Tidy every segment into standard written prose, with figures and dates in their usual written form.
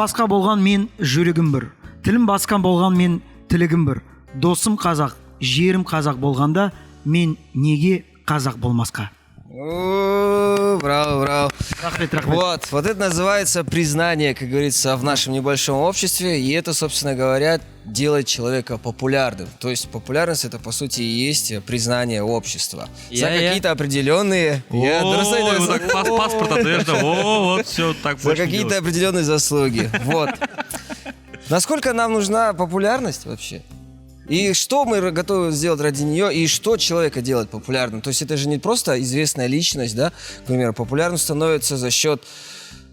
басқа болған мен жүрегім бір. Тілім басқан болған мен тілегім бір. Досым қазақ, жерім қазақ болғанда, мен неге қазақ болмасқа? Браво, браво. Вот это называется признание, как говорится, в нашем небольшом обществе. И это, собственно говоря, делает человека популярным. То есть популярность — это, по сути, и есть признание общества. За какие-то определенные... Паспорт, одежда, вот все так. За какие-то определенные заслуги. Вот. Насколько нам нужна популярность вообще? И что мы готовы сделать ради нее, и что человека делает популярным? То есть это же не просто известная личность, да? К примеру, популярным становится за счет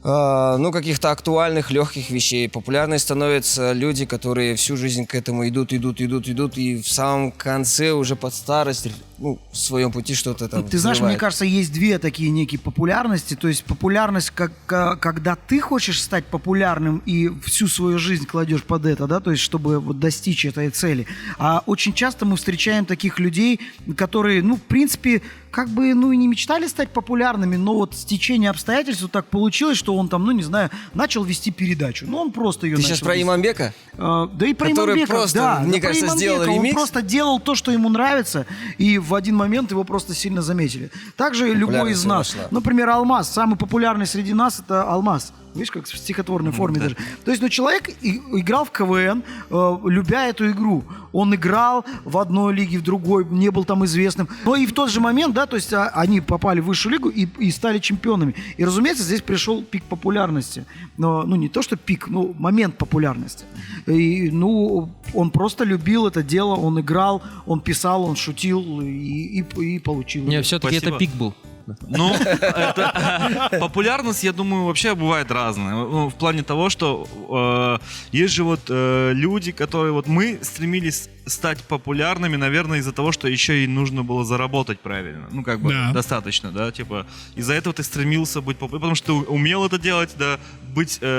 каких-то актуальных, легких вещей. Популярны становятся люди, которые всю жизнь к этому идут, и в самом конце уже под старость, в своем пути что-то там Ты знаешь, мне кажется, есть две такие некие популярности. То есть популярность, когда ты хочешь стать популярным и всю свою жизнь кладешь под это, да, то есть чтобы вот достичь этой цели. А очень часто мы встречаем таких людей, которые, в принципе, и не мечтали стать популярными, но вот с течением обстоятельств так получилось, что он там, начал вести передачу. Он просто ее Ты начал сейчас про Иманбека? Да и про который Иманбека, просто, да. мне кажется, сделал ремикс. Он просто делал то, что ему нравится, и в один момент его просто сильно заметили. Также любой из нас. Например, Алмаз. Самый популярный среди нас — это Алмаз. Видишь, как в стихотворной форме даже. То есть, человек играл в КВН, любя эту игру. Он играл в одной лиге, в другой, не был там известным. Но и в тот же момент, да, то есть они попали в высшую лигу и стали чемпионами. И, разумеется, здесь пришел пик популярности. Но, не то, что пик, момент популярности. И, он просто любил это дело, он играл, он писал, он шутил и получил. Не, все-таки это пик был. Популярность, я думаю, вообще бывает разная. В плане того, что есть же люди, которые мы стремились стать популярными, наверное, из-за того, что еще и нужно было заработать правильно. Достаточно, да, из-за этого ты стремился быть популярным, потому что ты умел это делать, да,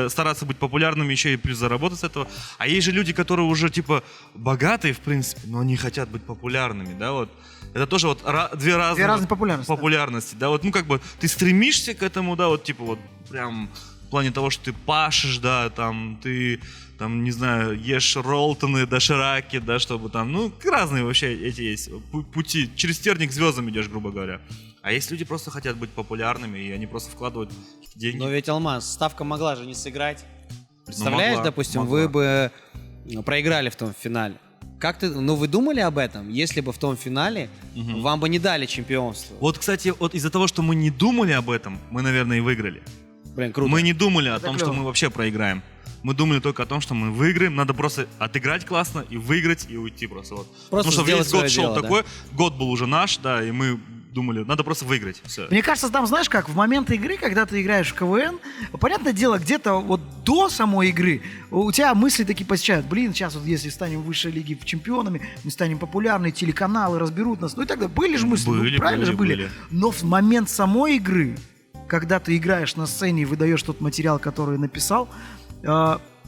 стараться быть популярным, еще и плюс заработать с этого. А есть же люди, которые уже, богатые, в принципе, но они хотят быть популярными, да, Это тоже две разные популярности. Да, ты стремишься к этому, да, прям в плане того, что ты пашешь, да, ты не знаю, ешь роллтоны, дошираки, да, чтобы разные вообще эти есть пути. Через терник к звездам идешь, грубо говоря. А есть люди просто хотят быть популярными, и они просто вкладывают деньги. Но ведь, Алмаз, ставка могла же не сыграть. Представляешь, допустим, вы бы проиграли в том финале. Вы думали об этом? Если бы в том финале вам бы не дали чемпионство. Кстати, из-за того, что мы не думали об этом, мы, наверное, и выиграли. Блин, круто. Мы не думали о том, что мы вообще проиграем. Мы думали только о том, что мы выиграем. Надо просто отыграть классно и выиграть, и уйти просто. Потому что весь год шел такой, год был уже наш, да, и мы думали, надо просто выиграть. Все. Мне кажется, там, знаешь как, в момент игры, когда ты играешь в КВН, понятное дело, где-то до самой игры у тебя мысли такие посещают. Сейчас если станем в высшей лиге чемпионами, мы станем популярны, телеканалы разберут нас. И так далее. Были же мысли, правильно же были. Но в момент самой игры, когда ты играешь на сцене и выдаешь тот материал, который написал,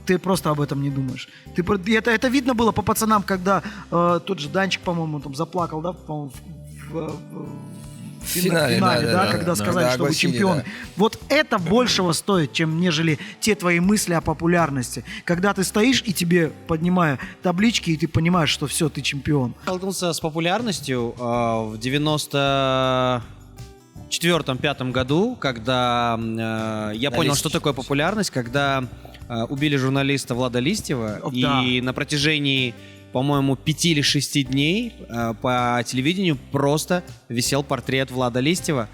ты просто об этом не думаешь. Это видно было по пацанам, когда тот же Данчик, по-моему, там заплакал, да, по-моему, в финале, когда сказали, что вы чемпионы. Да. Это большего стоит, чем нежели те твои мысли о популярности. Когда ты стоишь и тебе поднимают таблички, и ты понимаешь, что все, ты чемпион. Столкнулся с популярностью в 94-5 году, когда я понял, что такое популярность, когда убили журналиста Влада Листьева, и на протяжении, по-моему, 5 или 6 дней по телевидению просто висел портрет Влада Листьева.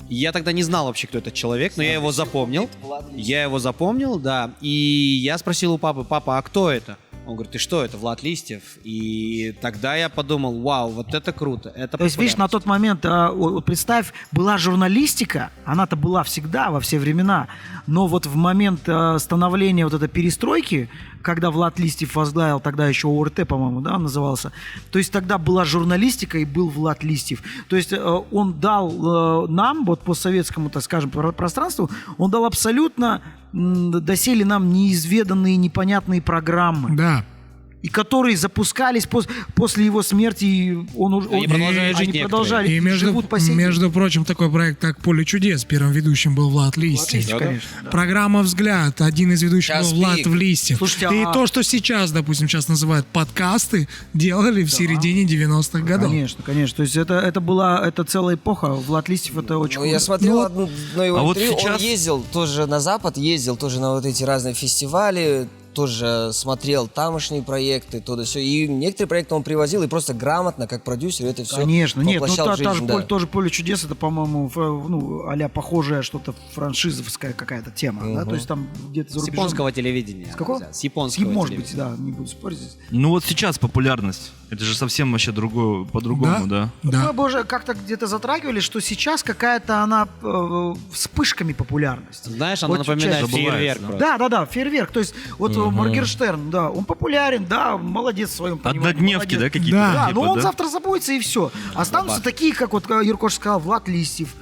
Я тогда не знал вообще, кто этот человек, но я его запомнил. Да. И я спросил у папы: папа, а кто это? Он говорит: ты что, это Влад Листьев? И тогда я подумал: вау, вот это круто. То есть, видишь, на тот момент, представь, была журналистика, она-то была всегда, во все времена, но в момент становления этой перестройки, когда Влад Листьев возглавил, тогда еще ОРТ, по-моему, да, он назывался, то есть тогда была журналистика и был Влад Листьев. То есть он дал нам, по советскому, так скажем, пространству, он дал абсолютно доселе нам неизведанные, непонятные программы. Да. и которые запускались после его смерти, и Они продолжают жить они некоторые. продолжали, И живут по сей день. между прочим, такой проект, как «Поле чудес». Первым ведущим был Влад Листьев. Листьев, конечно, да. Программа «Взгляд». Один из ведущих Час был Влад пик. Листьев. Слушайте, И а- то, что сейчас, допустим, сейчас называют подкасты, делали в середине 90-х годов. Конечно, конечно. То есть это целая эпоха. Влад Листьев это очень Ну, я круто. смотрел одно его а вот интервью, он сейчас- ездил тоже на Запад, ездил тоже на вот эти разные фестивали, тоже смотрел тамошние проекты, то да сё. И некоторые проекты он привозил и просто грамотно, как продюсер, это все Конечно, нет, ну воплощал в та же жизнь, да. тоже «Поле чудес», это, по-моему, а-ля похожая что-то франшизовская какая-то тема, да, то есть там где-то за С рубежом. японского телевидения. С какого? С японского Может быть, телевидения. да, не буду спорить здесь. Ну вот сейчас популярность. Это же совсем вообще другое, по-другому, да? Мы бы уже как-то где-то затрагивали, что сейчас какая-то она вспышками популярности. Знаешь, она Вот напоминает часть фейерверк забывается, просто. Да, фейерверк. То есть вот Моргенштерн, да, он популярен, да, молодец в своем понимании. Однодневки, да, молодец. какие-то? Да, типа, но он да? завтра забудется и все. Останутся такие, как вот Юркош сказал, Влад Листьев.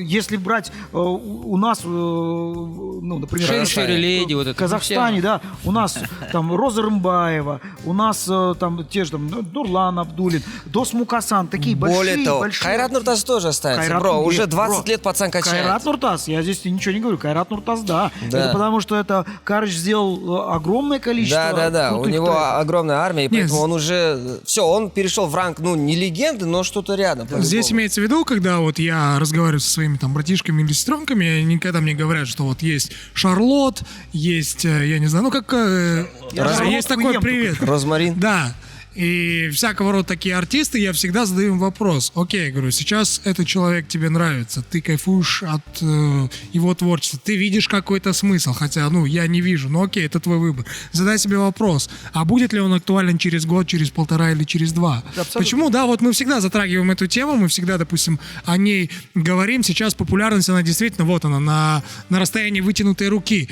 Если брать у нас, ну, например, Шерри Леди, вот это. в Казахстане, да, у нас там Роза Рымбаева, у нас там те же там Нурлан Абдуллин, Дос Мукасан, такие Более того, большие. Хайрат Нуртас тоже останется, Кайрат бро, Нуртас, уже 20 бро. лет пацан качает. Кайрат Нуртас, я здесь ничего не говорю, Кайрат Нуртас, да. Да. Это потому, что это Карыч сделал огромное количество Да, у крутых него треков. огромная армия, и Нет, поэтому он уже, все, он перешел в ранг, ну, не легенды, но что-то рядом. Здесь по-любому. имеется в виду, когда вот я разговариваю со своими там братишками или сестренками, они когда мне говорят, что вот есть Шарлот, есть, я не знаю, ну как, Шарлотку есть такой ем привет. Розмарин. Да. И всякого рода такие артисты, я всегда задаю им вопрос. Окей, говорю, сейчас этот человек тебе нравится, ты кайфуешь от его творчества, ты видишь какой-то смысл, хотя, ну, я не вижу, но окей, это твой выбор. Задай себе вопрос, а будет ли он актуален через год, через полтора или через два? Абсолютно. Почему? Да, вот мы всегда затрагиваем эту тему, мы всегда, допустим, о ней говорим. Сейчас популярность, она действительно, вот она, на расстоянии вытянутой руки.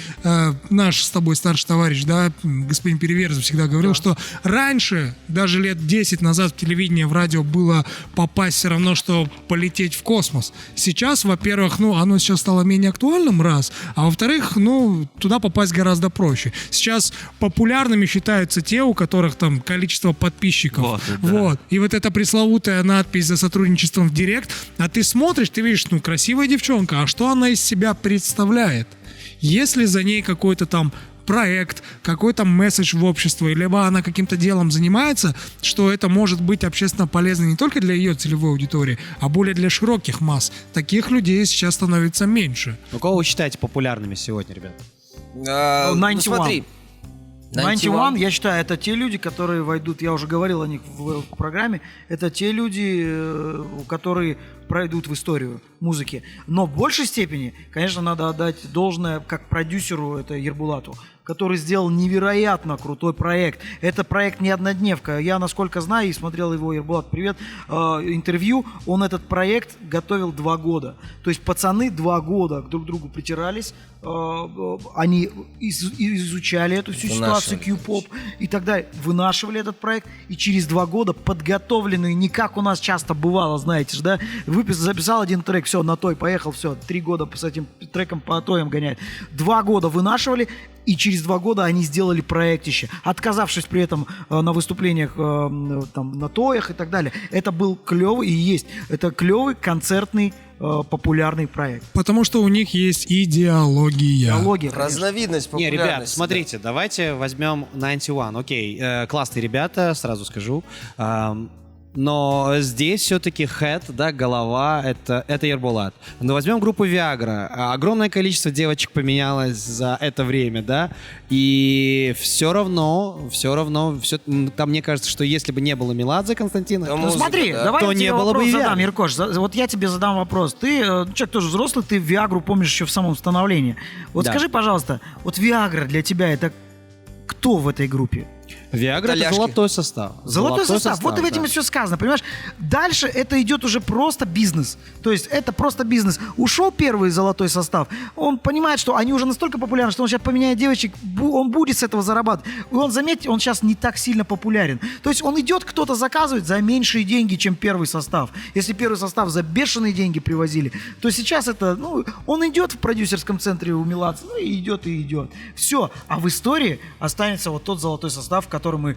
Наш с тобой старший товарищ, да, господин Переверзев всегда говорил, что раньше, даже лет 10 назад в телевидении, в радио было попасть все равно, что полететь в космос. Сейчас, во-первых, ну, оно сейчас стало менее актуальным, раз, а во-вторых, ну, туда попасть гораздо проще. Сейчас популярными считаются те, у которых там количество подписчиков. Вот, да. Вот. И вот эта пресловутая надпись за сотрудничеством в Директ, а ты смотришь, ты видишь, ну, красивая девчонка, а что она из себя представляет? Есть ли за ней какой-то там проект, какой-то месседж в общество, либо она каким-то делом занимается, что это может быть общественно полезно не только для ее целевой аудитории, а более для широких масс. Таких людей сейчас становится меньше. Ну, кого вы считаете популярными сегодня, ребята? Ну, 91. смотри. 91, я считаю, это те люди, которые войдут, я уже говорил о них в программе, это те люди, которые пройдут в историю музыки. Но в большей степени, конечно, надо отдать должное как продюсеру, это Ербулату, который сделал невероятно крутой проект. Это проект не однодневка. Я, насколько знаю, и смотрел его, Ербулат, привет, интервью, он этот проект готовил 2 года. То есть пацаны 2 года друг к другу притирались, они изучали эту всю ситуацию, Q-pop и так далее, вынашивали этот проект, и через 2 года подготовленные, не как у нас часто бывало, знаете же, да, записал один трек, все, на той поехал, все, 3 года с этим треком по тоям гонять. 2 года вынашивали, и через 2 года они сделали проектище, отказавшись при этом на выступлениях там, на тоях и так далее. Это был клевый и есть. Это клевый концертный популярный проект. Потому что у них есть идеология. Идеология, конечно. Разновидность Не, популярности. ребят, смотрите, давайте возьмем 91. Окей, классные ребята, сразу скажу. Но здесь все-таки head, да, голова, это Ербулат. Но возьмем группу Viagra. Огромное количество девочек поменялось за это время, да, и все равно, там мне кажется, что если бы не было Меладзе Константина, Там Ну музыка, смотри, да. давай То я тебе не было вопрос бы и задам, Viagra. Иркош. Вот я тебе задам вопрос. Ты человек тоже взрослый, ты Виагру помнишь еще в самом становлении. Вот Да. скажи, пожалуйста, вот Виагра для тебя это кто в этой группе? Viagra — это Итальяшки. золотой состав. Золотой состав. Вот и в этом да. и все сказано, понимаешь? Дальше это идет уже просто бизнес. То есть это просто бизнес. Ушел первый золотой состав, он понимает, что они уже настолько популярны, что он сейчас поменяет девочек, он будет с этого зарабатывать. И он, заметьте, он сейчас не так сильно популярен. То есть он идет, кто-то заказывает за меньшие деньги, чем первый состав. Если первый состав за бешеные деньги привозили, то сейчас это, ну, он идет в продюсерском центре у Меладзе, ну и идет, и идет. Все. А в истории останется вот тот золотой состав, который который мы,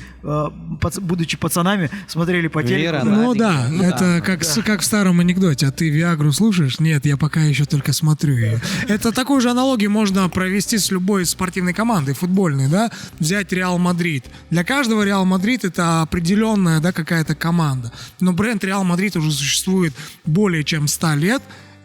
будучи пацанами, смотрели по телеку. Вера, Ну да, да, это как в старом анекдоте. А ты Виагру слушаешь? Нет, я пока еще только смотрю ее. Это такую же аналогию можно провести с любой спортивной командой, футбольной, да? Взять Реал Мадрид. Для каждого Реал Мадрид это определенная, да, какая-то команда. Но бренд Реал Мадрид уже существует более чем 100 лет.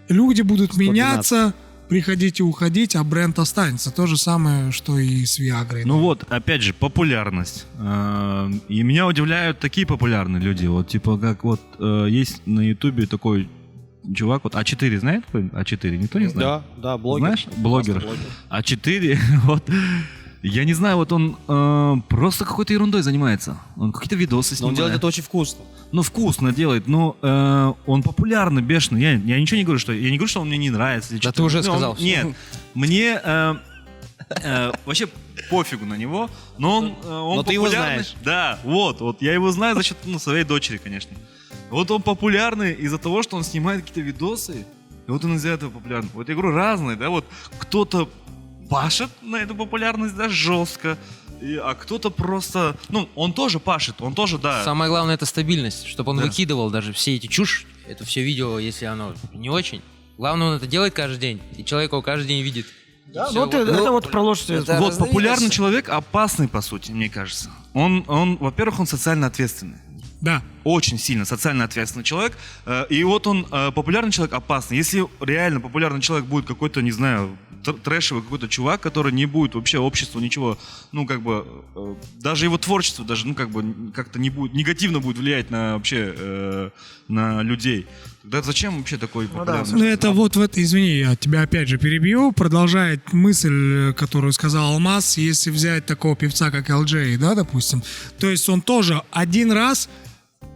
Люди будут 112. меняться, приходить и уходить, а бренд останется. То же самое, что и с Виагрой. Ну вот, опять же, популярность. И меня удивляют такие популярные люди. Вот, типа, как вот есть на Ютубе такой чувак, вот А4, знает кто? А4, никто не знает? Да, блогер. Знаешь? Блогер. Просто блогер. А4, вот, я не знаю, вот он просто какой-то ерундой занимается. Он какие-то видосы Но снимает. он делает это очень вкусно. Ну, вкусно делает, но он популярный, бешеный. Я ничего не говорю, что... Я не говорю, что он мне не нравится. Или Да что-то. ты уже Ну, сказал всё. Нет, мне вообще пофигу на него, но он Но ты его популярный. знаешь. Да, вот я его знаю за счет своей дочери, конечно. Вот он популярный из-за того, что он снимает какие-то видосы, и вот он из-за этого популярный. Вот я говорю, разные, да, вот кто-то пашет на эту популярность, да, жестко, а кто-то просто... Ну, он тоже пашет, он тоже, да. Самое главное это стабильность, чтобы он Да. выкидывал даже все эти чушь, это все видео, если оно не очень. Главное, он это делает каждый день, и человек его каждый день видит. И Да, всё, вот вот. это вот про ложь. это- Вот разновидность. популярный человек опасный, по сути, мне кажется. Он, во-первых, он социально ответственный. Да. Очень сильно социально ответственный человек. И вот он, популярный человек, опасный. Если реально популярный человек будет какой-то, не знаю, трэшевый какой-то чувак, который не будет вообще обществу ничего, ну, как бы, даже его творчество, даже, ну, как бы, как-то не будет, негативно будет влиять на вообще, на людей. Тогда зачем вообще такой популярный Ну, человек? это вот в это, извини, я тебя опять же перебью. Продолжает мысль, которую сказал Алмаз, если взять такого певца, как LJ, да, допустим, то есть он тоже один раз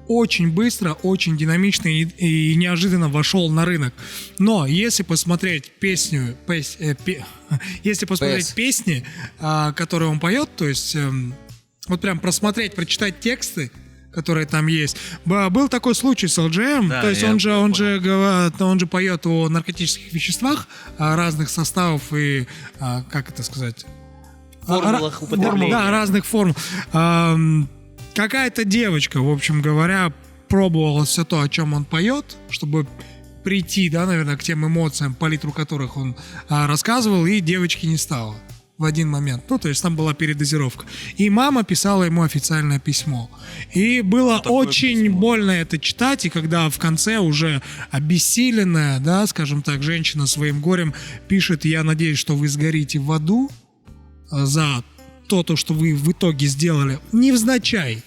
очень быстро, очень динамично и неожиданно вошел на рынок. Но если посмотреть если посмотреть PS. песни, которые он поет, то есть вот прям просмотреть, прочитать тексты, которые там есть. Был такой случай с LGM, Да, то есть я он же поет о наркотических веществах, разных составов и, как это сказать? Формулах употребления. Да, разных форм. Какая-то девочка, в общем говоря, пробовала все то, о чем он поет, чтобы прийти, да, наверное, к тем эмоциям, палитру которых он рассказывал, и девочки не стало в один момент. Ну, то есть там была передозировка. И мама писала ему официальное письмо. И было такое очень письмо? больно это читать, и когда в конце уже обессиленная, да, скажем так, женщина своим горем пишет: «Я надеюсь, что вы сгорите в аду за то, что вы в итоге сделали», невзначай.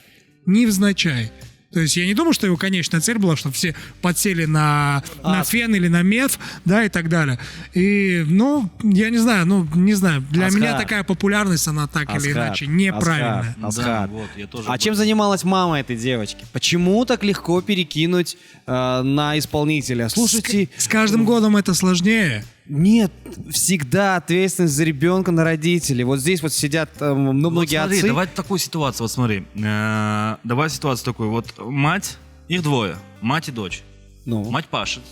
То есть я не думаю, что его конечная цель была, чтобы все подсели на фен или на меф, да, и так далее. И, ну, я не знаю, для Асхат. меня такая популярность, она так или иначе неправильная. Асхат. вот, я тоже А чем занималась мама этой девочки? Почему так легко перекинуть на исполнителя? Слушайте, С каждым годом это сложнее. нет, всегда ответственность за ребенка на родителей. Вот здесь вот сидят многие вот смотри, отцы. давай такую ситуацию, вот смотри. Давай ситуацию такую. Вот мать, их двое, мать и дочь. Ну, Мать пашет,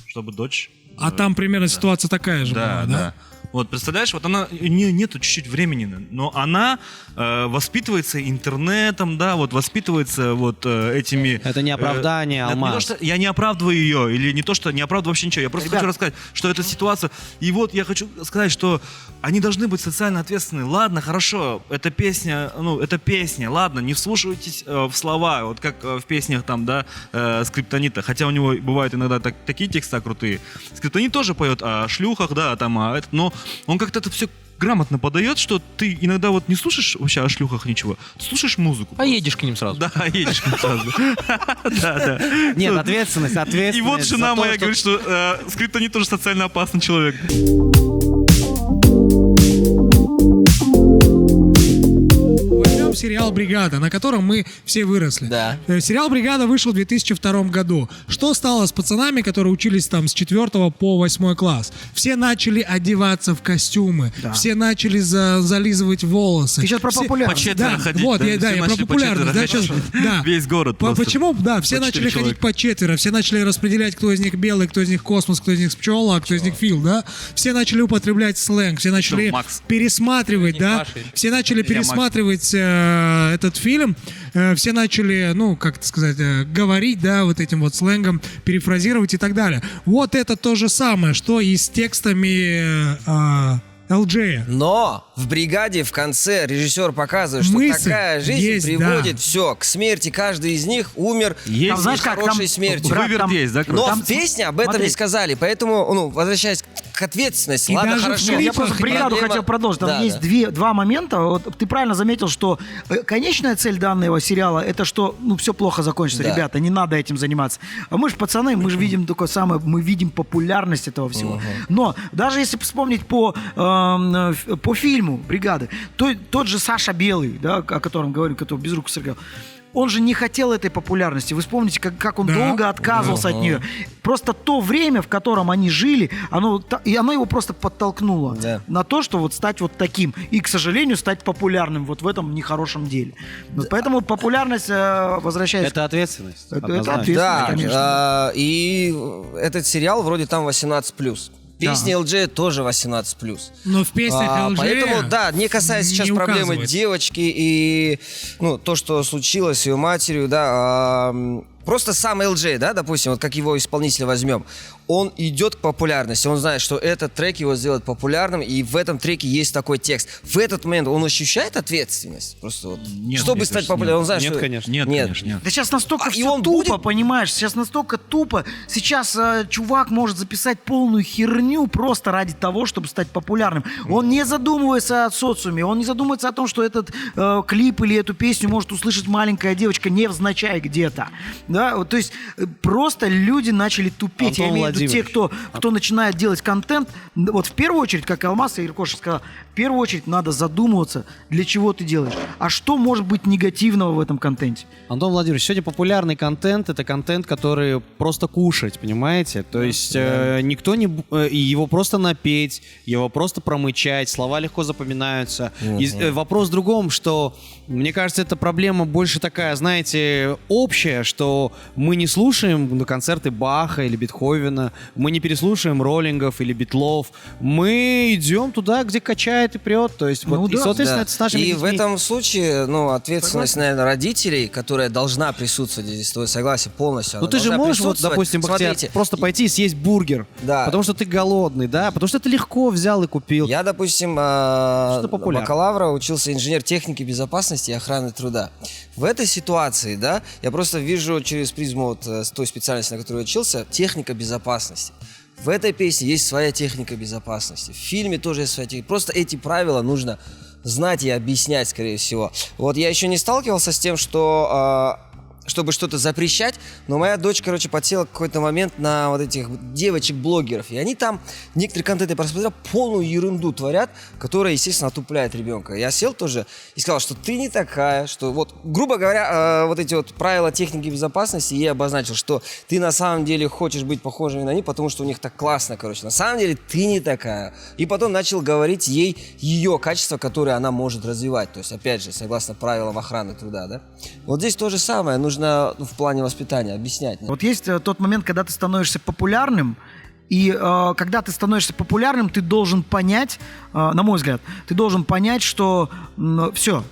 чтобы дочь... А там примерно ситуация такая же Да, была, да. да? Вот, представляешь, вот она, у нее нету чуть-чуть времени, но она воспитывается интернетом, да, вот воспитывается вот этими... Это не оправдание, это не Алмаз. то, что я не оправдываю ее, или не то, что не оправдываю вообще ничего, я просто хочу рассказать, что это ситуация. И вот я хочу сказать, что они должны быть социально ответственны. Ладно, хорошо, это песня, ладно, не вслушивайтесь в слова, вот как в песнях там, да, Скриптонита, хотя у него бывают иногда такие текста крутые. Скриптонит тоже поет о шлюхах, да, там, но он как-то это все грамотно подает, что ты иногда вот не слушаешь вообще о шлюхах ничего, ты слушаешь музыку. А едешь к ним сразу. Да, едешь сразу. Да. нет, ответственность. И вот за жена то, моя что- говорит, что Скриптонит тоже социально опасный человек. Возьмем сериал «Бригада», на котором мы все выросли. Да. Сериал «Бригада» вышел в 2002 году. Что стало с пацанами, которые учились там с 4 по 8 класс? Все начали одеваться в костюмы, все начали зализывать волосы. Ты сейчас про Все- популярность. По четверо Да, ходить. вот, я Все про начали по популярность. Да, четверо сейчас, ходить. да. Весь город просто. Почему? Да, все По начали 4 ходить человека. по четверо, все начали распределять, кто из них белый, кто из них космос, кто из них пчела, а кто из них Фил, да? Все начали употреблять сленг, все начали Макс. пересматривать, Кто из них да? Маша? Все начали Я Макс. пересматривать этот фильм, все начали, ну, как это сказать, говорить, да, вот этим вот сленгом, перефразировать и так далее. Вот это то же самое, что и с текстами LJ. Но в «Бригаде» в конце режиссер показывает, что Мысль такая жизнь есть, приводит да. все к смерти. Каждый из них умер Есть. Там, знаешь, как, хорошей там, смертью. брат, Выверт там- есть, да? Но там- в песне об этом смотри. не сказали. Поэтому, ну, возвращаясь к ответственности, И ладно, даже в хорошо. клипах Я просто и бригаду проблема- хотел продолжить. Там Да, есть да. два момента. Вот ты правильно заметил, что конечная цель данного сериала это что, ну, все плохо закончится, Да. ребята, не надо этим заниматься. А мы же пацаны, мы же видим такое самое, мы видим популярность этого всего. Но даже если вспомнить по фильму «Бригады», то тот же Саша Белый, да, о котором говорю, который без рук сыграл, он же не хотел этой популярности. Вы вспомните, как он Да. долго отказывался от нее. Просто то время, в котором они жили, оно его просто подтолкнуло Да. на то, что вот стать вот таким. И, к сожалению, стать популярным вот в этом нехорошем деле. Вот поэтому популярность, возвращаясь... Это ответственность. Это однозначно. ответственность. Да, конечно. и этот сериал вроде там 18+. Песни LJ тоже 18+. Но в песнях LJ Поэтому, да, не касаясь сейчас не проблемы указывается. девочки и ну, то, что случилось с ее матерью, да, просто сам LJ, да, допустим, вот как его исполнителя возьмем, он идет к популярности, он знает, что этот трек его сделает популярным, и в этом треке есть такой текст. В этот момент он ощущает ответственность, просто вот, Нет, чтобы мне стать кажется, популярным, он знает, Нет, что... конечно. Нет, конечно, нет. Да сейчас настолько И все он тупо, будет- понимаешь? Сейчас настолько тупо. Сейчас чувак может записать полную херню просто ради того, чтобы стать популярным. Он не задумывается о социуме, он не задумывается о том, что этот клип или эту песню может услышать маленькая девочка невзначай где-то. Да? Вот, то есть просто люди начали тупеть. Антон Я имею в виду те, Владимирович. кто начинает делать контент. Вот в первую очередь, как Алмаз и Иркоша сказал, в первую очередь надо задумываться, для чего ты делаешь. А что может быть негативного в этом контенте? Антон Владимирович, сегодня популярный контент — это контент, который просто кушать, понимаете? То есть никто не... его просто напеть, его просто промычать, слова легко запоминаются. И, вопрос в другом, что, мне кажется, эта проблема больше такая, знаете, общая, что мы не слушаем на концерты Баха или Бетховена, мы не переслушаем Роллингов или Битлов, мы идем туда, где качает и прет. То есть, Ну вот, и, да, соответственно, Да. это с нашими И в детьми. этом случае, ну, ответственность, наверное, родителей, которая должна присутствовать, здесь твое согласие полностью. Ну она ты же должна можешь, вот, присутствовать. допустим, Бахтияр, Смотрите, просто пойти и съесть бургер, Да. потому что ты голодный, да, потому что ты легко взял и купил. я, допустим, Что популярно. бакалавра учился инженер техники безопасности и охраны труда. В этой ситуации, да, я просто вижу через призму вот с той специальности, на которой я учился, техника безопасности. В этой песне есть своя техника безопасности. В фильме тоже есть своя техника. Просто эти правила нужно знать и объяснять, скорее всего. Вот я еще не сталкивался с тем, что чтобы что-то запрещать, но моя дочь, короче, подсела в какой-то момент на вот этих девочек-блогеров, и они там, некоторые контенты я просмотрел, полную ерунду творят, которая, естественно, отупляет ребенка. Я сел тоже и сказал, что ты не такая, что вот, грубо говоря, вот эти вот правила техники безопасности я обозначил, что ты на самом деле хочешь быть похожей на них, потому что у них так классно, короче. На самом деле ты не такая. И потом начал говорить ей ее качества, которые она может развивать. То есть, опять же, согласно правилам охраны труда, да. Вот здесь то же самое, нужно в плане воспитания объяснять. Вот есть тот момент, когда ты становишься популярным, и когда ты становишься популярным, ты должен понять, на мой взгляд, ты должен понять, что все.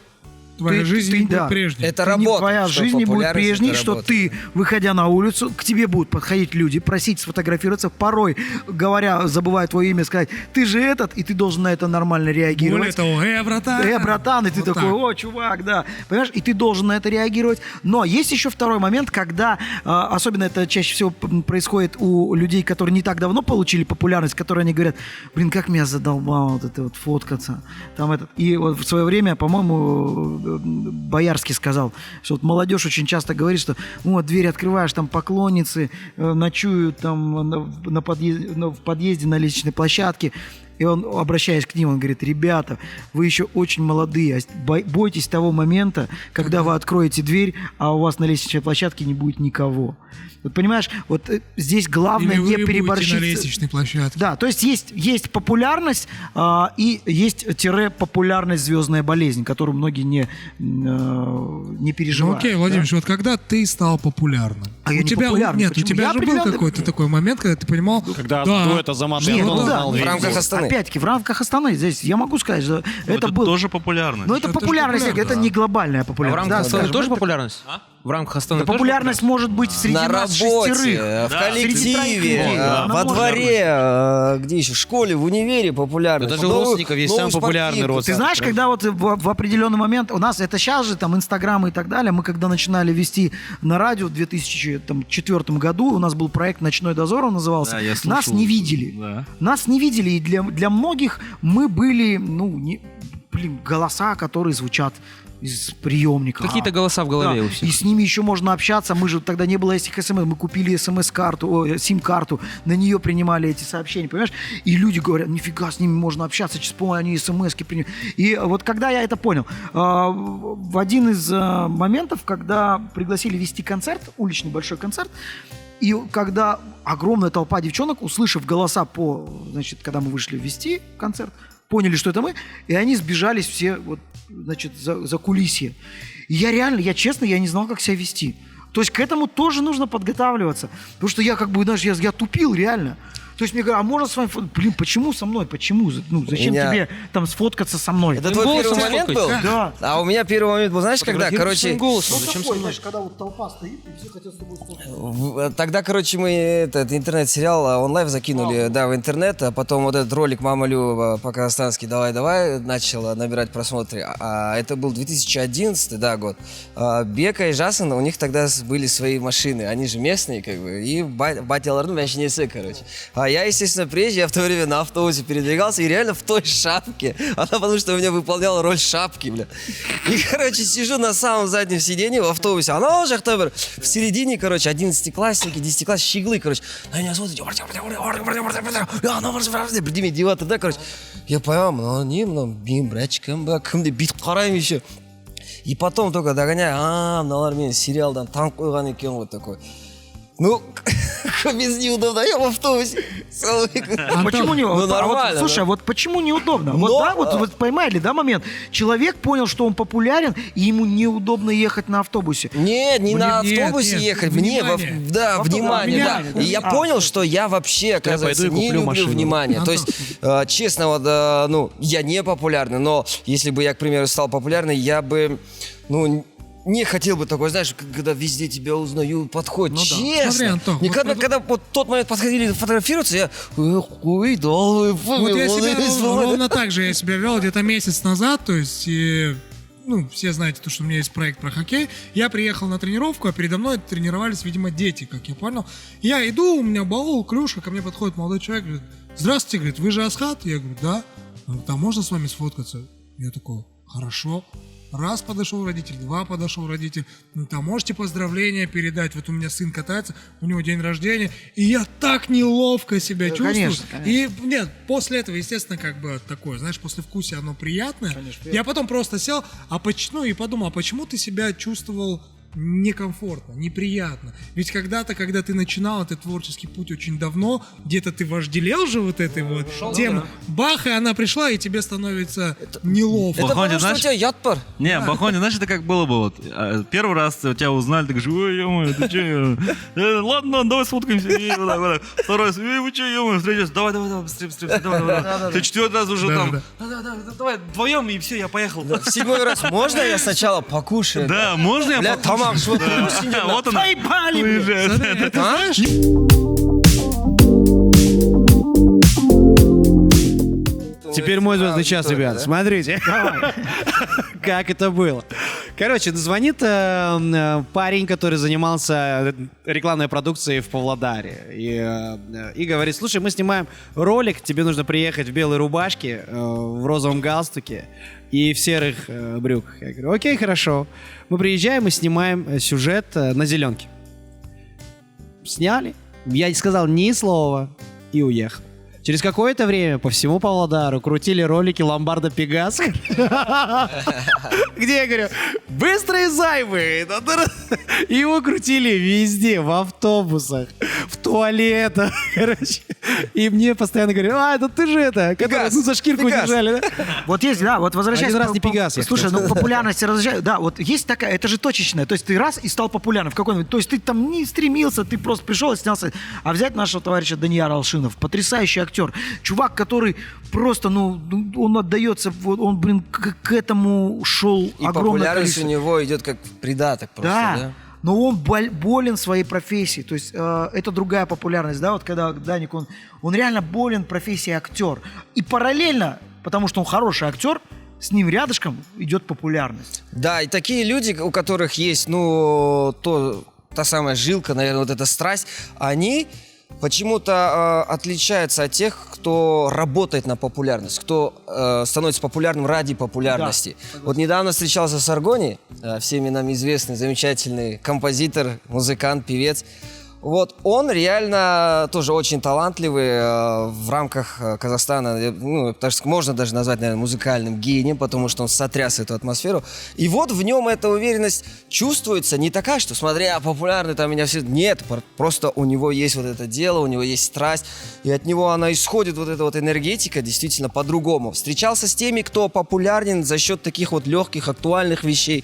Твоя жизнь не будет прежней. Это Ты не- работа. Твоя что жизнь не будет популярность — это прежней, что работа. ты, выходя на улицу, к тебе будут подходить люди, просить сфотографироваться, порой, говоря, забывая твое имя, сказать, ты же этот, и ты должен на это нормально Более реагировать. того, братан. Братан, и ты Вот такой, так. о, чувак, да. Понимаешь, и ты должен на это реагировать. Но есть еще второй момент, когда, особенно это чаще всего происходит у людей, которые не так давно получили популярность, которые они говорят, блин, как меня задолбало вот это вот фоткаться. Там этот. И вот в свое время, по-моему, Боярский сказал, что вот молодежь очень часто говорит, что вот дверь открываешь, там поклонницы ночуют там в подъезде на лестничной площадке. И он, обращаясь к ним, он говорит, ребята, вы еще очень молодые, бойтесь того момента, когда вы откроете дверь, а у вас на лестничной площадке не будет никого. Вот понимаешь, вот здесь главное Или вы не будете переборщить. на лестничной площадке. Да, то есть есть популярность и есть популярность звездная болезнь, которую многие не Ну переживают. окей, Владимир, вот когда ты стал популярным? А я У не тебя, популярный. нет, у Почему? тебя Я же был определенно- какой-то такой момент, когда ты понимал, Когда да, дуэт Азамат и Нет, Антон ну да, знал в весь рамках мир. Астаны. Опять-таки, в рамках Астаны здесь я могу сказать, что это был... тоже популярность. Ну, это Это популярность, тоже это не глобальная А в популярность. рамках да, Астаны скажем, тоже это- популярность? В рамках Астаны Да тоже популярность может быть среди На нас работе, шестерых. в Да. коллективе, Среди троих, да, во она может дворе, где еще, в школе, в универе популярность. Да даже у Новую- родственников есть новую самый популярный спортивку. родственник. Ты знаешь, когда вот в определенный момент, у нас это сейчас же, там, Инстаграм и так далее, мы когда начинали вести на радио в 2004 году, у нас был проект «Ночной дозор», он назывался, Да, я нас слушал. не видели. Да. Нас не видели, и для многих мы были, голоса, которые звучат из приемника. Какие-то голоса в голове у всех. И с ними еще можно общаться. Мы же тогда не было этих смс. Мы купили смс-карту, сим-карту, на нее принимали эти сообщения, понимаешь? И люди говорят, нифига, с ними можно общаться, сейчас, по-моему, они смс-ки принимают. И вот когда я это понял, в один из моментов, когда пригласили вести концерт, уличный большой концерт, и когда огромная толпа девчонок, услышав голоса когда мы вышли вести концерт, поняли, что это мы, и они сбежались все за кулисье. И я честно, я не знал, как себя вести. То есть к этому тоже нужно подготавливаться. Потому что я я тупил реально. То есть мне говорят, а можно с вами... почему со мной? Почему? Зачем Меня- тебе там сфоткаться со мной? Это твой первый момент был? Да. А у меня первый момент был, знаешь, когда, короче... голосом, зачем со мной? когда вот толпа стоит, и все хотят с тобой сфоткаться. Тогда, короче, мы этот интернет-сериал онлайн закинули, да, в интернет, а потом вот этот ролик «Мама Лю» по-казахстански «Давай-давай» начал набирать просмотры. А это был 2011, да, год. Бека и Жасын, у них тогда были свои машины, они же местные, как бы, и батялар, мәшинесі, короче. А я, естественно, прежде, я в то время на автобусе передвигался, и реально в той шапке, потому что у меня выполняла роль шапки, бля. И, короче, сижу на самом заднем сиденье в автобусе, а уже в середине, короче, 11-классники, 10-классники, щеглы, короче, на меня смотрят, бірдеме деп жатыр да, короче. Я понимаю, мен братчикам ба, кім деп бүйтіп қараймын еще. И потом только догоняю, мыналар мені сериалдан танып қойған екен ғой такой. Ну, без неудобно, я в автобусе. Почему не? Ну, нормально, Слушай, да. вот почему неудобно? Но- Вот поймали, да, момент? Человек понял, что он популярен, и ему неудобно ехать на автобусе. Нет, не на Нет, автобусе нет, ехать. внимание. Мне, да, внимание, да. Внимание. И я понял, что я вообще, оказывается, пойду и не куплю люблю машину. внимание. То есть, честно, вот, я не популярный, но если бы я, к примеру, стал популярным, я бы, не хотел бы такой, знаешь, когда везде тебя узнают, подходят. Честно. Смотри, Антон, Никогда, вот- когда вот тот момент подходили фотографироваться, я... Ой, да, Вот я себя ровно так же я себя вел где-то месяц назад, то есть, все знаете, то, что у меня есть проект про хоккей. Я приехал на тренировку, а передо мной тренировались, видимо, дети, как я понял. Я иду, у меня баул, клюшка, ко мне подходит молодой человек, говорит, здравствуйте, говорит, вы же Асхат? Я говорю, да. Он говорит, а можно с вами сфоткаться? Я такой, хорошо. Раз подошел родитель, два подошел родитель. Там можете поздравления передать. Вот у меня сын катается, у него день рождения. И я так неловко себя чувствую. конечно. И нет, после этого, естественно, как бы такое, знаешь, послевкусие оно приятное. Я потом просто сел, и подумал, а почему ты себя чувствовал некомфортно, неприятно? Ведь когда-то, когда ты начинал этот творческий путь очень давно, где-то ты вожделел же вот этой вот тему. Бах, и она пришла, и тебе становится неловко. Это Бахони, потому, что у знаешь- тебя ятпар. Не, Бахони, знаешь, это как было бы вот. Первый раз тебя узнали, ты говоришь, ой, ё-моё, ты че? Ладно, давай сфоткаемся. И вот так, вот так. Второй раз, вы че, ё-моё, встретились? Давай, быстрее, давай. Ты четвертый раз уже там. Давай, вдвоем, и все, я поехал. В 7-й раз можно я сначала покушаю? Да, можно я Бля, покушаю? тамак, что ты Да, вот она. Поебали, блин. Уезжает. Смотри, это знаешь, Теперь мой звездный час, Виктория, ребят. да? Смотрите, как это было. Короче, звонит парень, который занимался рекламной продукцией в Павлодаре. И говорит, слушай, мы снимаем ролик, тебе нужно приехать в белой рубашке, в розовом галстуке и в серых брюках. Я говорю, окей, хорошо. Мы приезжаем и снимаем сюжет на зеленке. Сняли. Я не сказал ни слова и уехал. Через какое-то время по всему Павлодару крутили ролики «Ломбарда Пегас». Где я говорю, Быстрые займы! И его крутили везде, в автобусах, в туалетах, короче. И мне постоянно говорят, это ты же это, который, за шкирку Пегас. держали, да? Вот есть, да, вот возвращаясь... Один раз не Пегас, я Слушай, хотел ну популярность разрешает. Да, вот есть такая, это же точечная. То есть ты раз и стал популярным в какой-нибудь... То есть ты там не стремился, ты просто пришел и снялся. А взять нашего товарища Данияр Алшинов, потрясающий актер. Чувак, который просто, он отдается, он, блин, к этому шел И огромное популярность количество. у него идет как придаток просто, да? Но он болен своей профессией. То есть это другая популярность, да, вот когда Даник, он реально болен профессией актер. И параллельно, потому что он хороший актер, с ним рядышком идет популярность. Да, и такие люди, у которых есть, та самая жилка, наверное, вот эта страсть, они почему-то отличаются от тех, кто работает на популярность, кто становится популярным ради популярности. Вот недавно встречался с Аргони, всеми нам известный, замечательный композитор, музыкант, певец. Вот он реально тоже очень талантливый в рамках Казахстана, можно даже назвать, наверное, музыкальным гением, потому что он сотряс эту атмосферу. И вот в нем эта уверенность чувствуется не такая, что смотри, я популярный, там меня все... Нет, просто у него есть вот это дело, у него есть страсть, и от него она исходит, вот эта вот энергетика, действительно по-другому. Встречался с теми, кто популярен за счет таких вот легких, актуальных вещей.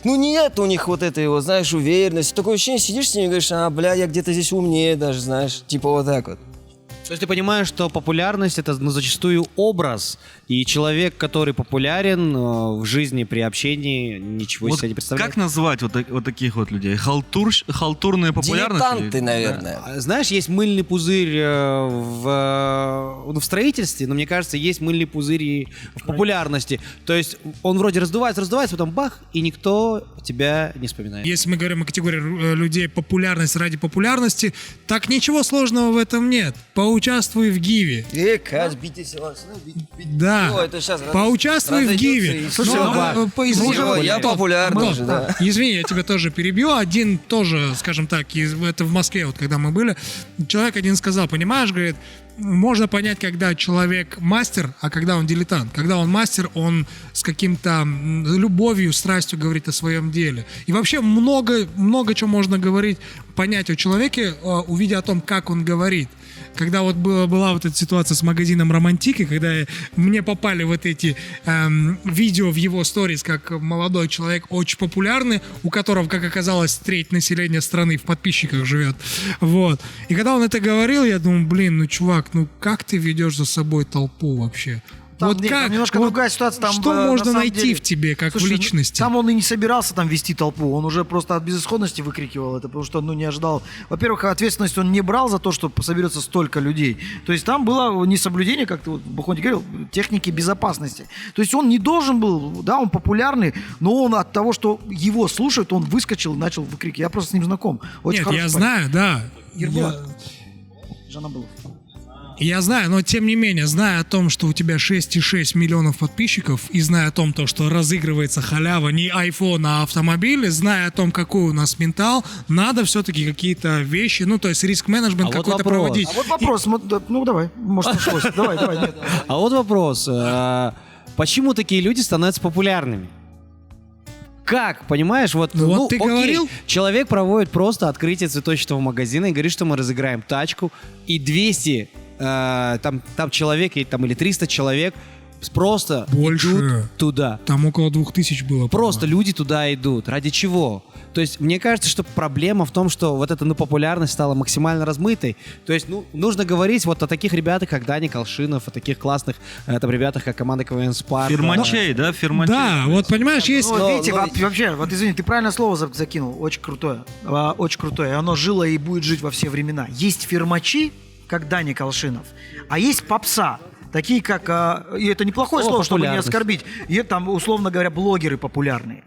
Нет у них вот этой, вот, знаешь, уверенности. Такое ощущение, сидишь с ними и говоришь, я где-то здесь умнее даже, знаешь, типа вот так вот. То есть ты понимаешь, что популярность — это зачастую образ, и человек, который популярен в жизни при общении, ничего Вот себе не представляет. как назвать вот таких вот людей? Халтурные популярности? Дилетанты, наверное. Знаешь, есть мыльный пузырь в строительстве, но мне кажется, есть мыльный пузырь и в популярности. То есть он вроде раздувается, потом бах, и никто тебя не вспоминает. Если мы говорим о категории людей популярность ради популярности, так ничего сложного в этом нет. Поучаствуй в Гиве. Да. Поучаствуй в Гиве. Слушай, Я популярный же, да. Извини, я тебя тоже перебью. Один тоже, скажем так, это в Москве, вот когда мы были, человек один сказал, понимаешь, говорит, можно понять, когда человек мастер, а когда он дилетант. Когда он мастер, он с каким-то любовью, страстью говорит о своем деле. И вообще много чего можно говорить, понять о человеке, увидя о том, как он говорит. Когда вот была вот эта ситуация с магазином «Романтики», когда мне попали вот эти видео в его сторис, как молодой человек, очень популярный, у которого, как оказалось, треть населения страны в подписчиках живет. Вот. И когда он это говорил, я думаю, чувак, как ты ведешь за собой толпу вообще? Там немножко другая ситуация. Там, что на можно самом найти деле, в тебе, как в личности? Там он и не собирался там вести толпу, он уже просто от безысходности выкрикивал это, потому что не ожидал. Во-первых, ответственность он не брал за то, что соберется столько людей. То есть там было несоблюдение, как ты вот Бухонти говорил, техники безопасности. То есть он не должен был, да, он популярный, но он от того, что его слушают, он выскочил и начал выкрикивать. Я просто с ним знаком. Очень Нет, я знаю, да. Жанабылов. Я знаю, но тем не менее, зная о том, что у тебя 6,6 миллионов подписчиков, и зная о том, что разыгрывается халява не iPhone, а автомобили, зная о том, какой у нас ментал, надо все-таки какие-то вещи, то есть риск-менеджмент какой-то проводить. А вот вопрос, давай, может, нашлось. Давай, нет. А вот вопрос, почему такие люди становятся популярными? Как, понимаешь, ты говорил. Человек проводит просто открытие цветочного магазина и говорит, что мы разыграем тачку, и 200 там человек или 300 человек просто Больше. идут туда. Там около 2000 было. Просто люди туда идут. Ради чего? То есть мне кажется, что проблема в том, что вот эта популярность стала максимально размытой. То есть нужно говорить вот о таких ребятах, как Даник Алшинов, о таких классных ребятах, как команда КВН «Спарк». Фирмачей, да? Фирмачей. Да, вот понимаешь, есть... Видите, вообще, извини, ты правильное слово закинул, очень крутое. Очень крутое. Оно жило и будет жить во все времена. Есть фирмачи, как Даник Алшинов, а есть попса. Такие как, и это неплохое слово, чтобы не оскорбить, и там, условно говоря, блогеры популярные.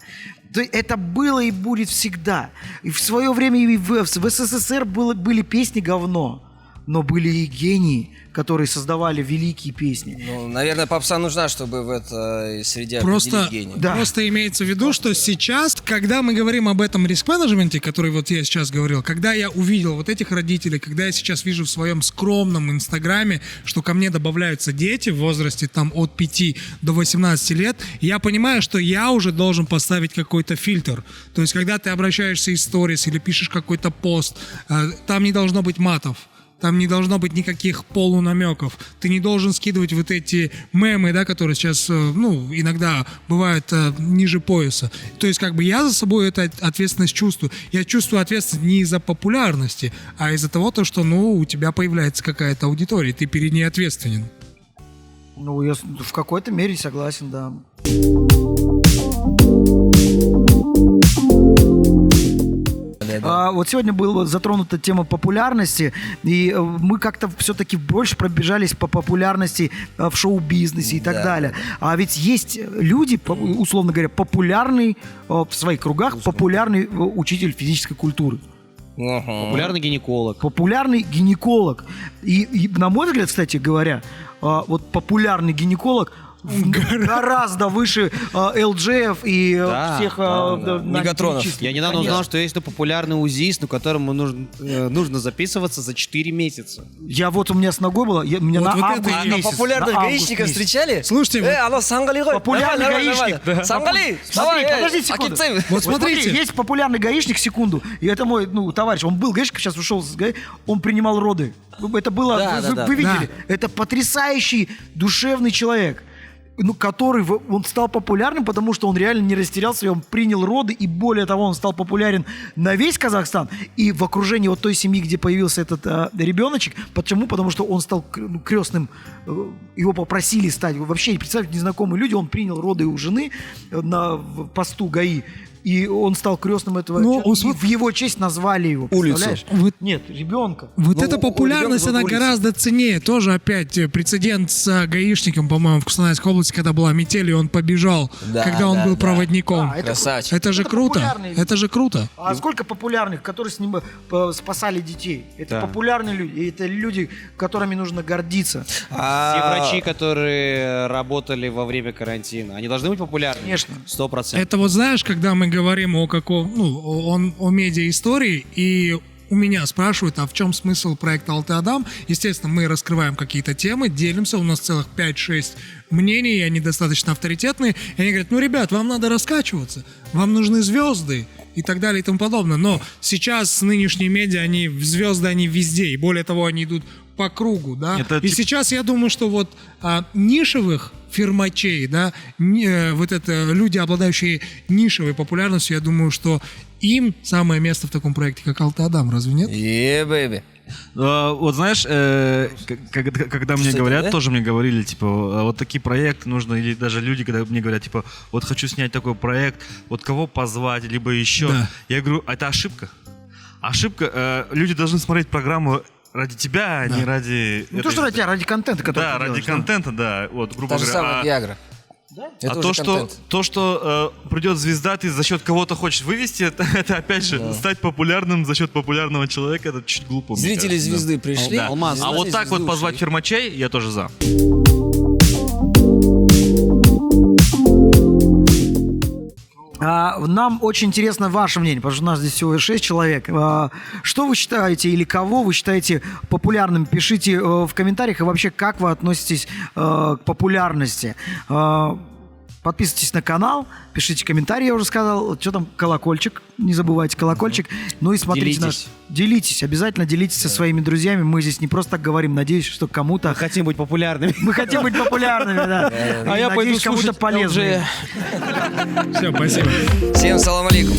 Это было и будет всегда. И в свое время и в СССР были песни говно. но были и гении, которые создавали великие песни. Ну, наверное, попса нужна, чтобы в этой среде Просто, определить гения. Да. просто имеется в виду, что сейчас, когда мы говорим об этом риск-менеджменте, который вот я сейчас говорил, когда я увидел вот этих родителей, когда я сейчас вижу в своем скромном инстаграме, что ко мне добавляются дети в возрасте там от 5 до 18 лет, я понимаю, что я уже должен поставить какой-то фильтр. То есть, когда ты обращаешься из сторис или пишешь какой-то пост, там не должно быть матов. Там не должно быть никаких полунамеков. Ты не должен скидывать вот эти мемы, да, которые сейчас, иногда бывают ниже пояса. То есть, как бы я за собой эту ответственность чувствую. Я чувствую ответственность не из-за популярности, а из-за того, что, у тебя появляется какая-то аудитория, ты перед ней ответственен. Ну, я в какой-то мере согласен, да. Вот сегодня была затронута тема популярности, и мы как-то все-таки больше пробежались по популярности в шоу-бизнесе и так далее. А ведь есть люди, условно говоря, популярный в своих кругах, популярный учитель физической культуры. Популярный гинеколог. Популярный гинеколог. И на мой взгляд, кстати говоря, вот популярный гинеколог гораздо выше ЛДЖев и всех Мегатронов. Я недавно узнал, что есть популярный УЗИст, на которому нужно записываться за 4 месяца. У меня с ногой было, меня Вот на это август и- месяц. Популярных на август гаишников месяц. встречали? Слушайте, алло, Сангали Гой. Популярный Давай, гаишник. давай. Сангали, Смотри, давай, подожди секунду. Акицей. Вот Смотри, смотрите. есть популярный гаишник, секунду, и это мой товарищ, он был гаишником, сейчас ушел с он принимал роды. Это было, Да. вы видели, это потрясающий душевный человек. Который он стал популярным, потому что он реально не растерялся, и он принял роды, и более того, он стал популярен на весь Казахстан и в окружении вот той семьи, где появился этот ребеночек. Почему? Потому что он стал крестным, его попросили стать. Вообще, представьте, незнакомые люди, он принял роды у жены на посту ГАИ. И он стал крестным этого человека, и в его честь назвали его. Улицу. Представляешь? Нет, ребенка. Вот эта популярность, она улица. гораздо ценнее. Тоже опять прецедент с гаишником, по-моему, в Костанайской области, когда была метель, и он побежал, Да, когда он да, был да. проводником. А, это Красавчик. Это же круто. популярные люди. Это же круто. А сколько популярных, которые с ним спасали детей? Это Да. популярные люди. И это люди, которыми нужно гордиться. Все врачи, которые работали во время карантина, они должны быть популярны? Конечно. 100%. Это вот знаешь, когда мы говорим о о медиа-истории, и у меня спрашивают, а в чем смысл проекта «Алтый Адам»? Естественно, мы раскрываем какие-то темы, делимся, у нас целых 5-6 мнений, и они достаточно авторитетные. И они говорят, ребят, вам надо раскачиваться, вам нужны звезды и так далее и тому подобное. Но сейчас нынешние медиа, звезды, они везде, и более того, они идут по кругу, да. И сейчас я думаю, что вот нишевых фирмачей, да, вот это люди, обладающие нишевой популярностью, я думаю, что им самое место в таком проекте, как «Алтый Адам», разве нет? Бэйби. Вот знаешь, когда мне Что-то, говорят, да? тоже мне говорили, типа, вот такие проекты нужно, или даже люди, когда мне говорят, типа, вот хочу снять такой проект, вот кого позвать, либо еще. Да. Я говорю, это ошибка. Ошибка, люди должны смотреть программу ради тебя, а не ради... Не то, что ради тебя, ради контента, который Да, ты ради делаешь, да. контента, да, вот, грубо Та же говоря. самая Виагра. Это А уже контент. то, что придет звезда, ты за счет кого-то хочешь вывести, это опять же, стать популярным за счет популярного человека, это чуть глупо. мне Зрители кажется, да. звезды пришли. Да. Алмаз. А вот так вот звезды позвать ушли. фермачей, я тоже за. Нам очень интересно ваше мнение, потому что у нас здесь всего 6 человек. Что вы считаете или кого вы считаете популярным? Пишите в комментариях, и вообще, как вы относитесь к популярности. Подписывайтесь на канал, пишите комментарии, я уже сказал. Что там, колокольчик, не забывайте колокольчик. Ну и смотрите Делитесь. Делитесь, обязательно делитесь со своими друзьями. Мы здесь не просто так говорим, надеюсь, что кому-то... Мы хотим быть популярными. Мы хотим быть популярными, да. А я пойду Надеюсь, кому-то слушать полезно. LG. Все, спасибо. Всем салам алейкум.